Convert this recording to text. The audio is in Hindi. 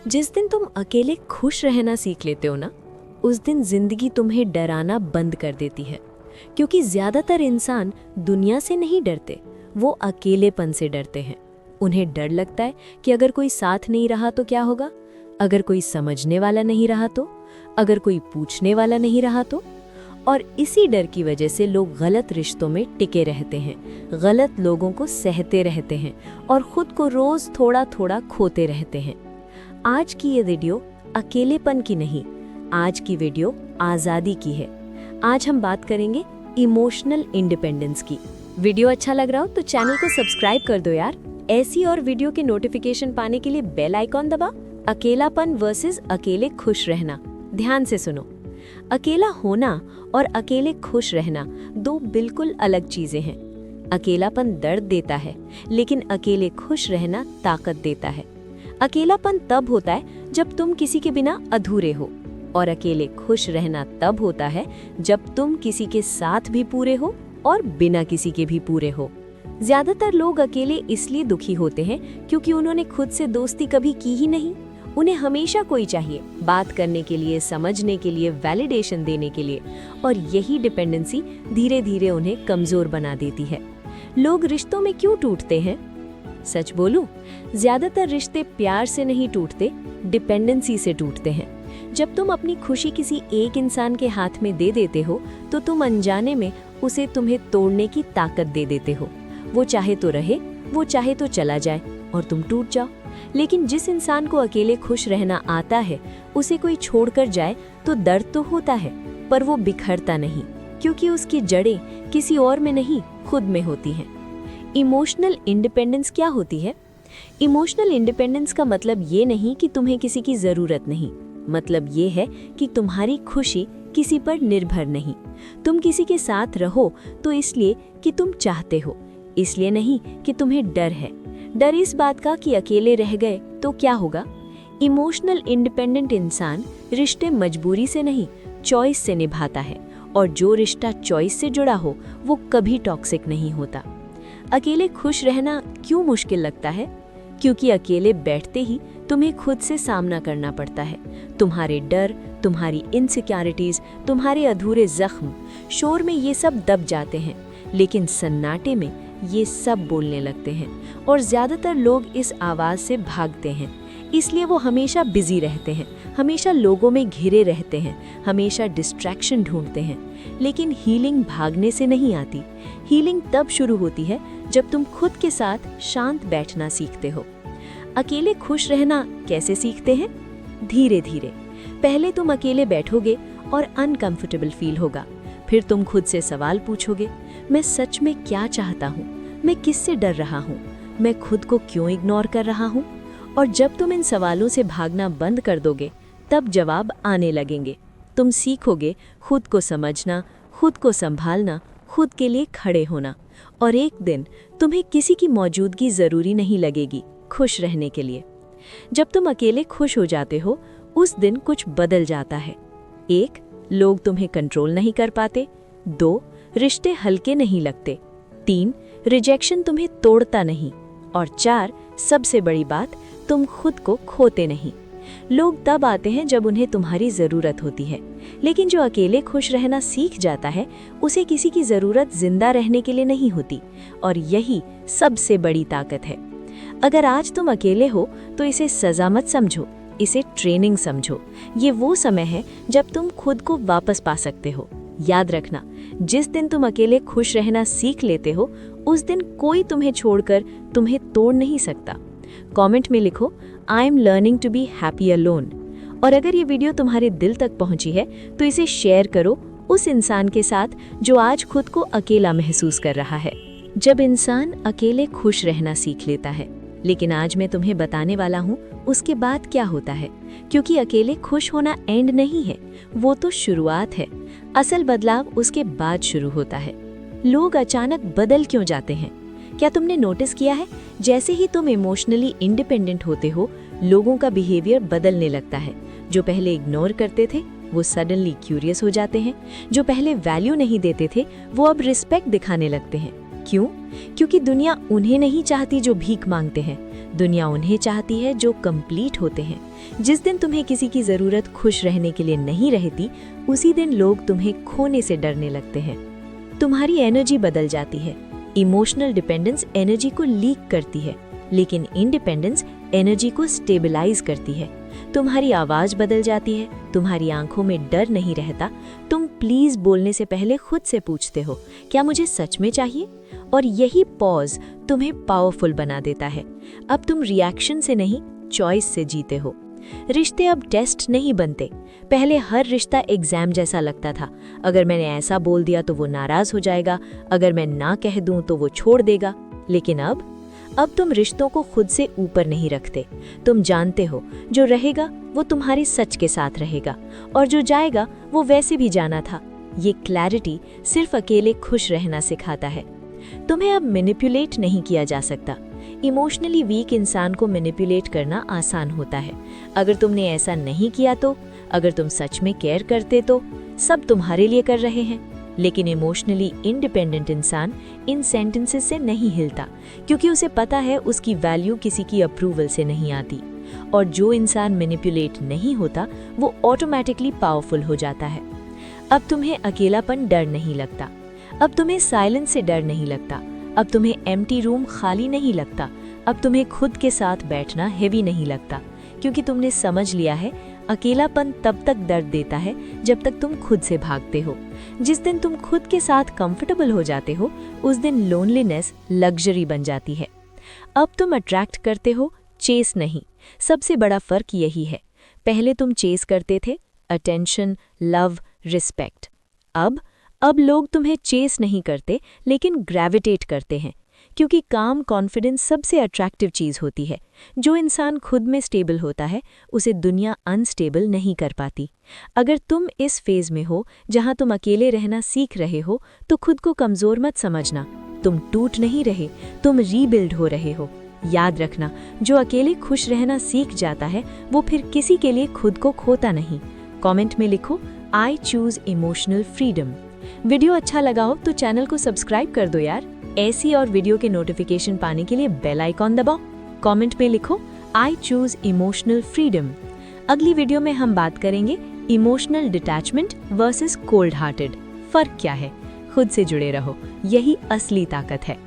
जिस दिन तुम अकेले खुश रहना सीख लेते हो ना, उस दिन जिंदगी तुम्हें डराना बंद कर देती है। क्योंकि ज्यादातर इंसान दुनिया से नहीं डरते, वो अकेलेपन से डरते हैं। उन्हें डर लगता है कि अगर कोई साथ नहीं रहा तो क्या होगा, अगर कोई समझने वाला नहीं रहा तो, अगर कोई पूछने वाला नहीं रहा तो। और इसी डर की वजह से लोग गलत रिश्तों में टिके रहते हैं, गलत लोगों को सहते रहते हैं और खुद को रोज थोड़ा थोड़ा खोते रहते हैं। आज की ये वीडियो अकेलेपन की नहीं, आज की वीडियो आज़ादी की है। आज हम बात करेंगे इमोशनल इंडिपेंडेंस की। वीडियो अच्छा लग रहा हो तो चैनल को सब्सक्राइब कर दो यार। ऐसी और वीडियो के नोटिफिकेशन पाने के लिए बेल आइकॉन दबा। अकेलापन वर्सेस अकेले खुश रहना, ध्यान से सुनो। अकेला होना और अकेले खुश रहना दो बिल्कुल अलग चीजें हैं। अकेलापन दर्द देता है, लेकिन अकेले खुश रहना ताकत देता है। अकेलापन तब होता है जब तुम किसी के बिना अधूरे हो, और अकेले खुश रहना तब होता है जब तुम किसी के साथ भी पूरे हो और बिना किसी के भी पूरे हो। ज्यादातर लोग अकेले इसलिए दुखी होते हैं क्योंकि उन्होंने खुद से दोस्ती कभी की ही नहीं। उन्हें हमेशा कोई चाहिए, बात करने के लिए, समझने के लिए, वैलिडेशन देने के लिए, और यही डिपेंडेंसी धीरे धीरे उन्हें कमजोर बना देती है। लोग रिश्तों में क्यों टूटते हैं? सच बोलूं, ज्यादातर रिश्ते प्यार से नहीं टूटते, डिपेंडेंसी से टूटते हैं। जब तुम अपनी खुशी किसी एक इंसान के हाथ में दे देते हो तो तुम अनजाने में उसे तुम्हें तोड़ने की ताकत दे देते हो। वो चाहे तो रहे, वो चाहे तो चला जाए और तुम टूट जाओ। लेकिन जिस इंसान को अकेले खुश रहना आता है, उसे कोई छोड़कर जाए तो दर्द तो होता है, पर वो बिखरता नहीं, क्योंकि उसकी जड़ें किसी और में नहीं, खुद में होती हैं। इमोशनल इंडिपेंडेंस क्या होती है? इमोशनल इंडिपेंडेंस का मतलब ये नहीं कि तुम्हें किसी की जरूरत नहीं, मतलब ये है कि तुम्हारी खुशी किसी पर निर्भर नहीं। तुम किसी के साथ रहो तो इसलिए कि तुम चाहते हो, इसलिए नहीं कि तुम्हें डर है। डर इस बात का कि अकेले रह गए तो क्या होगा। इमोशनल इंडिपेंडेंट इंसान रिश्ते मजबूरी से नहीं, चॉइस से निभाता है, और जो रिश्ता चॉइस से जुड़ा हो वो कभी टॉक्सिक नहीं होता। अकेले खुश रहना क्यों मुश्किल लगता है? क्योंकि अकेले बैठते ही तुम्हें खुद से सामना करना पड़ता है। तुम्हारे डर, तुम्हारी इनसिक्योरिटीज, तुम्हारे अधूरे जख्म, शोर में ये सब दब जाते हैं, लेकिन सन्नाटे में ये सब बोलने लगते हैं। और ज्यादातर लोग इस आवाज से भागते हैं, इसलिए वो हमेशा बिजी रहते हैं, हमेशा लोगों में घिरे रहते हैं, हमेशा डिस्ट्रैक्शन ढूंढते हैं। लेकिन हीलिंग भागने से नहीं आती। हीलिंग तब शुरू होती है जब तुम खुद के साथ शांत बैठना सीखते हो। अकेले खुश रहना कैसे सीखते हैं? धीरे धीरे। पहले तुम अकेले बैठोगे और अनकंफर्टेबल फील होगा। फिर तुम खुद से सवाल पूछोगे, मैं सच में क्या चाहता हूँ? मैं किससे डर रहा हूँ? मैं खुद को क्यों इग्नोर कर रहा हूँ? और जब तुम इन सवालों से भागना बंद कर दोगे, तब जवाब आने लगेंगे। तुम सीखोगे खुद को समझना, खुद को संभालना, खुद के लिए खड़े होना, और एक दिन तुम्हें किसी की मौजूदगी जरूरी नहीं लगेगी खुश रहने के लिए। जब तुम अकेले खुश हो जाते हो, उस दिन कुछ बदल जाता है। 1, लोग तुम्हें कंट्रोल नहीं कर पाते। 2, रिश्ते हल्के नहीं लगते। 3, रिजेक्शन तुम्हें तोड़ता नहीं। और 4, सबसे बड़ी बात, तुम खुद को खोते नहीं। लोग तब आते हैं जब उन्हें तुम्हारी जरूरत होती है, लेकिन जो अकेले खुश रहना सीख जाता है, उसे किसी की जरूरत जिंदा रहने के लिए नहीं होती, और यही सबसे बड़ी ताकत है। अगर आज तुम अकेले हो तो इसे सजा मत समझो, इसे ट्रेनिंग समझो। ये वो समय है जब तुम खुद को वापस पा सकते हो। याद रखना, जिस दिन तुम अकेले खुश रहना सीख लेते हो, उस दिन कोई तुम्हें छोड़कर तुम्हें तोड़ नहीं सकता। कमेंट में लिखो, I am learning to be happy alone. और अगर ये वीडियो तुम्हारे दिल तक पहुंची है तो इसे शेयर करो उस इंसान के साथ जो आज खुद को अकेला महसूस कर रहा है। जब इंसान अकेले खुश रहना सीख लेता है, लेकिन आज मैं तुम्हें बताने वाला हूँ उसके बाद क्या होता है, क्योंकि अकेले खुश होना एंड नहीं है, वो तो शुरुआत है। असल बदलाव उसके बाद शुरू होता है। लोग अचानक बदल क्यों जाते हैं? क्या तुमने नोटिस किया है, जैसे ही तुम इमोशनली इंडिपेंडेंट होते हो, लोगों का बिहेवियर बदलने लगता है। जो पहले इग्नोर करते थे वो सडनली क्यूरियस हो जाते हैं। जो पहले वैल्यू नहीं देते थे वो अब रिस्पेक्ट दिखाने लगते हैं। क्यों? क्योंकि दुनिया उन्हें नहीं चाहती जो भीख मांगते हैं। दुनिया उन्हें चाहती है जो कंप्लीट होते हैं। जिस दिन तुम्हें किसी की ज़रूरत खुश रहने के लिए नहीं रहती, उसी दिन लोग तुम्हें खोने से डरने लगते हैं। तुम्हारी एनर्जी बदल जाती है। इमोशनल डिपेंडेंस एनर्जी को लीक करती है, लेकिन इंडिपेंडेंस एनर्जी को स्टेबलाइज करती है। तुम्हारी आवाज़ बदल जाती है, तुम्हारी आंखों में डर नहीं रहता। तुम प्लीज बोलने से पहले खुद से पूछते हो, क्या मुझे सच में चाहिए? और यही पॉज तुम्हें पावरफुल बना देता है। अब तुम रिएक्शन से नहीं, चॉइस से जीते हो। रिश्ते अब टेस्ट नहीं बनते। पहले हर रिश्ता एग्जाम जैसा लगता था। अगर मैंने ऐसा बोल दिया तो वो नाराज हो जाएगा, अगर मैं ना कह दूं तो वो छोड़ देगा। लेकिन अब तुम रिश्तों को खुद से ऊपर नहीं रखते। तुम जानते हो जो रहेगा वो तुम्हारे सच के साथ रहेगा, और जो जाएगा वो वैसे भी जाना था। ये क्लैरिटी सिर्फ अकेले खुश रहना सिखाता है। तुम्हें अब मैनिपुलेट नहीं किया जा सकता। इमोशनली वीक इंसान को मैनिपुलेट करना आसान होता है। अगर तुमने ऐसा नहीं किया तो, अगर तुम सच में केयर करते तो, सब तुम्हारे लिए कर रहे हैं। लेकिन इमोशनली इंडिपेंडेंट इंसान इन सेंटेंसेस से नहीं हिलता, क्योंकि उसे पता है उसकी वैल्यू किसी की अप्रूवल से नहीं आती। और जो इंसान मैनिपुलेट नहीं होता वो ऑटोमेटिकली पावरफुल हो जाता है। अब तुम्हें अकेलापन डर नहीं लगता। अब तुम्हें साइलेंस से डर नहीं लगता। अब तुम्हें एम्प्टी रूम खाली नहीं लगता। अब तुम्हें खुद के साथ बैठना हेवी नहीं लगता, क्योंकि तुमने समझ लिया है अकेलापन तब तक दर्द देता है जब तक तुम खुद से भागते हो। जिस दिन तुम खुद के साथ कंफर्टेबल हो जाते हो, उस दिन लोनलीनेस लग्जरी बन जाती है। अब तुम अट्रैक्ट करते हो, चेस नहीं। सबसे बड़ा फर्क यही है। पहले तुम चेस करते थे अटेंशन, लव, रिस्पेक्ट। अब लोग तुम्हें चेस नहीं करते, लेकिन ग्रेविटेट करते हैं, क्योंकि काम कॉन्फिडेंस सबसे अट्रैक्टिव चीज़ होती है। जो इंसान खुद में स्टेबल होता है उसे दुनिया अनस्टेबल नहीं कर पाती। अगर तुम इस फेज में हो जहां तुम अकेले रहना सीख रहे हो, तो खुद को कमज़ोर मत समझना। तुम टूट नहीं रहे, तुम रीबिल्ड हो रहे हो। याद रखना, जो अकेले खुश रहना सीख जाता है वो फिर किसी के लिए खुद को खोता नहीं। कमेंट में लिखो, I choose emotional freedom. Video अच्छा लगा हो तो चैनल को सब्सक्राइब कर दो यार। ऐसी और वीडियो के नोटिफिकेशन पाने के लिए बेल आइकॉन दबाओ। कमेंट में लिखो, आई चूज इमोशनल फ्रीडम। अगली वीडियो में हम बात करेंगे emotional detachment versus cold hearted. फर्क क्या है? खुद से जुड़े रहो, यही असली ताकत है।